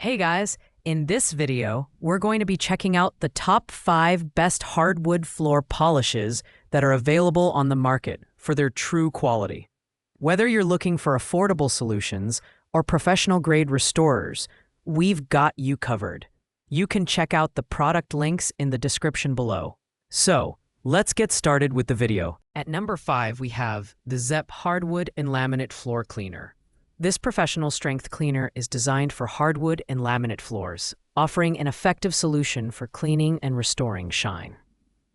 Hey guys, in this video, we're going to be checking out the top 5 best hardwood floor polishes that are available on the market for their true quality. Whether you're looking for affordable solutions or professional-grade restorers, we've got you covered. You can check out the product links in the description below. So, let's get started with the video. At number 5, we have the ZEP Hardwood and Laminate Floor Cleaner. This professional strength cleaner is designed for hardwood and laminate floors, offering an effective solution for cleaning and restoring shine.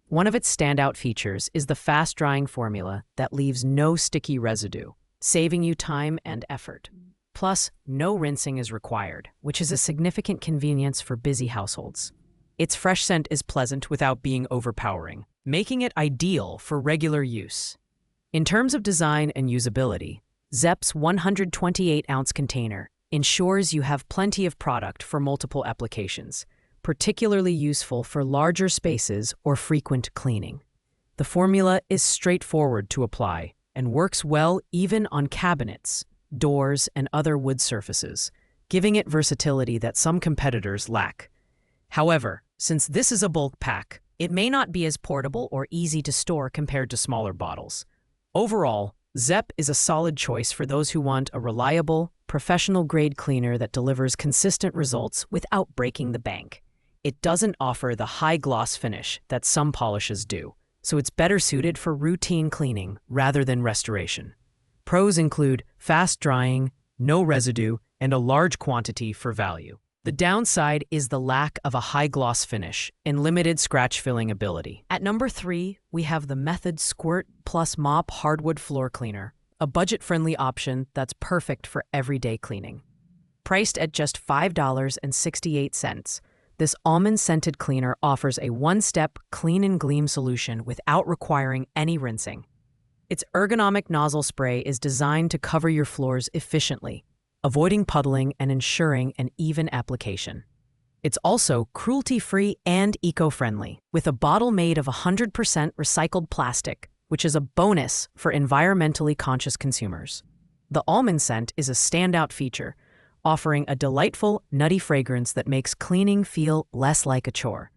One of its standout features is the fast-drying formula that leaves no sticky residue, saving you time and effort. Plus, no rinsing is required, which is a significant convenience for busy households. Its fresh scent is pleasant without being overpowering, making it ideal for regular use. In terms of design and usability, ZEP's 128-ounce container ensures you have plenty of product for multiple applications, particularly useful for larger spaces or frequent cleaning. The formula is straightforward to apply and works well even on cabinets, doors, and other wood surfaces, giving it versatility that some competitors lack. However, since this is a bulk pack, it may not be as portable or easy to store compared to smaller bottles. Overall, ZEP is a solid choice for those who want a reliable, professional-grade cleaner that delivers consistent results without breaking the bank. It doesn't offer the high-gloss finish that some polishes do, so it's better suited for routine cleaning rather than restoration. Pros include fast drying, no residue, and a large quantity for value. The downside is the lack of a high-gloss finish and limited scratch-filling ability. At number 3, we have the Method Squirt Plus Mop Hardwood Floor Cleaner, a budget-friendly option that's perfect for everyday cleaning. Priced at just $5.68, this almond-scented cleaner offers a one-step clean and gleam solution without requiring any rinsing. Its ergonomic nozzle spray is designed to cover your floors efficiently, avoiding puddling and ensuring an even application. It's also cruelty-free and eco-friendly, with a bottle made of 100% recycled plastic, which is a bonus for environmentally conscious consumers. The almond scent is a standout feature, offering a delightful, nutty fragrance that makes cleaning feel less like a chore.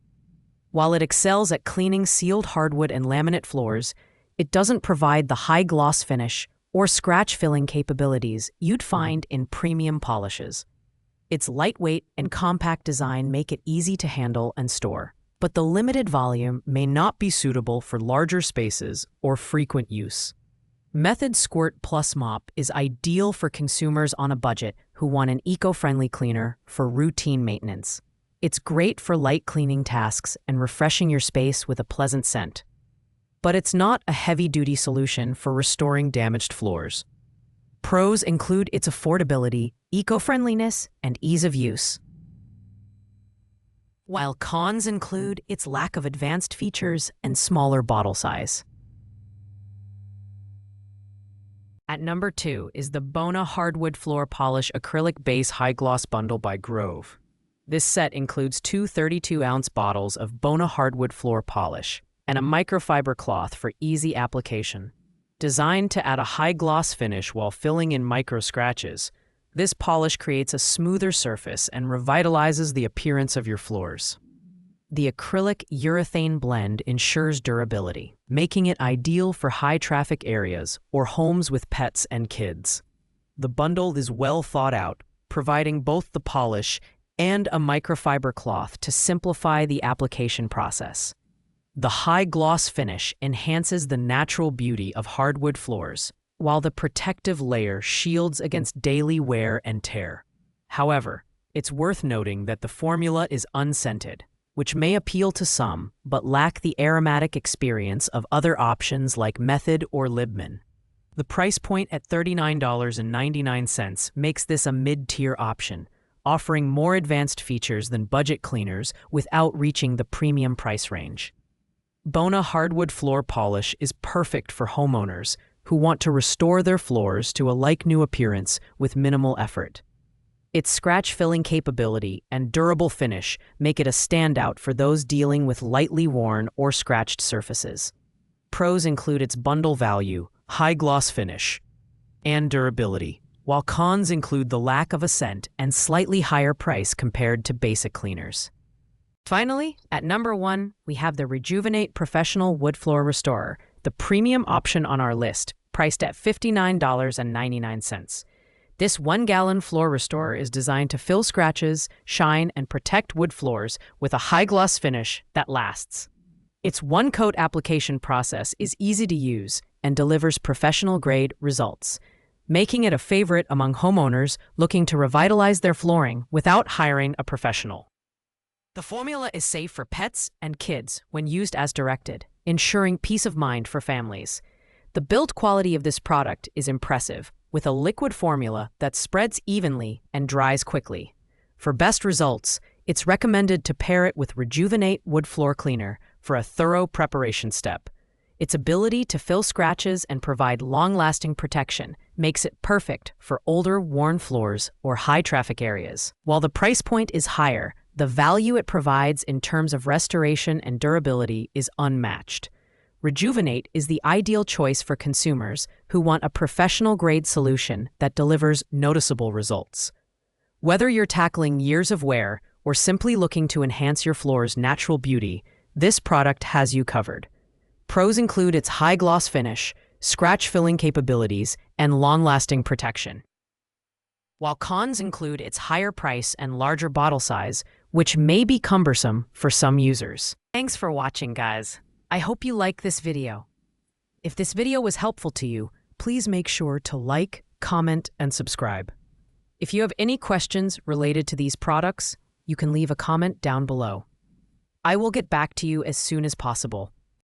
While it excels at cleaning sealed hardwood and laminate floors, it doesn't provide the high-gloss finish or scratch-filling capabilities you'd find in premium polishes. Its lightweight and compact design make it easy to handle and store, but the limited volume may not be suitable for larger spaces or frequent use. Method Squirt Plus Mop is ideal for consumers on a budget who want an eco-friendly cleaner for routine maintenance. It's great for light cleaning tasks and refreshing your space with a pleasant scent. But it's not a heavy-duty solution for restoring damaged floors. Pros include its affordability, eco-friendliness, and ease of use, while cons include its lack of advanced features and smaller bottle size. At number 2 is the Bona Hardwood Floor Polish Acrylic Base High Gloss Bundle by Grove. This set includes 2 32-ounce bottles of Bona Hardwood Floor Polish and a microfiber cloth for easy application. Designed to add a high-gloss finish while filling in micro-scratches, this polish creates a smoother surface and revitalizes the appearance of your floors. The acrylic urethane blend ensures durability, making it ideal for high-traffic areas or homes with pets and kids. The bundle is well thought out, providing both the polish and a microfiber cloth to simplify the application process. The high-gloss finish enhances the natural beauty of hardwood floors, while the protective layer shields against daily wear and tear. However, it's worth noting that the formula is unscented, which may appeal to some but lack the aromatic experience of other options like Method or Libman. The price point at $39.99 makes this a mid-tier option, offering more advanced features than budget cleaners without reaching the premium price range. Bona Hardwood Floor Polish is perfect for homeowners who want to restore their floors to a like-new appearance with minimal effort. Its scratch-filling capability and durable finish make it a standout for those dealing with lightly worn or scratched surfaces. Pros include its bundle value, high-gloss finish, and durability, while cons include the lack of a scent and slightly higher price compared to basic cleaners. Finally, at number 1, we have the Rejuvenate Professional Wood Floor Restorer, the premium option on our list, priced at $59.99. This 1-gallon floor restorer is designed to fill scratches, shine, and protect wood floors with a high-gloss finish that lasts. Its one-coat application process is easy to use and delivers professional-grade results, making it a favorite among homeowners looking to revitalize their flooring without hiring a professional. The formula is safe for pets and kids when used as directed, ensuring peace of mind for families. The build quality of this product is impressive, with a liquid formula that spreads evenly and dries quickly. For best results, it's recommended to pair it with Rejuvenate Wood Floor Cleaner for a thorough preparation step. Its ability to fill scratches and provide long-lasting protection makes it perfect for older, worn floors or high-traffic areas. While the price point is higher, the value it provides in terms of restoration and durability is unmatched. Rejuvenate is the ideal choice for consumers who want a professional-grade solution that delivers noticeable results. Whether you're tackling years of wear or simply looking to enhance your floor's natural beauty, this product has you covered. Pros include its high-gloss finish, scratch-filling capabilities, and long-lasting protection, while cons include its higher price and larger bottle size, which may be cumbersome for some users. Thanks for watching, guys. I hope you like this video. If this video was helpful to you, please make sure to like, comment, and subscribe. If you have any questions related to these products, you can leave a comment down below. I will get back to you as soon as possible.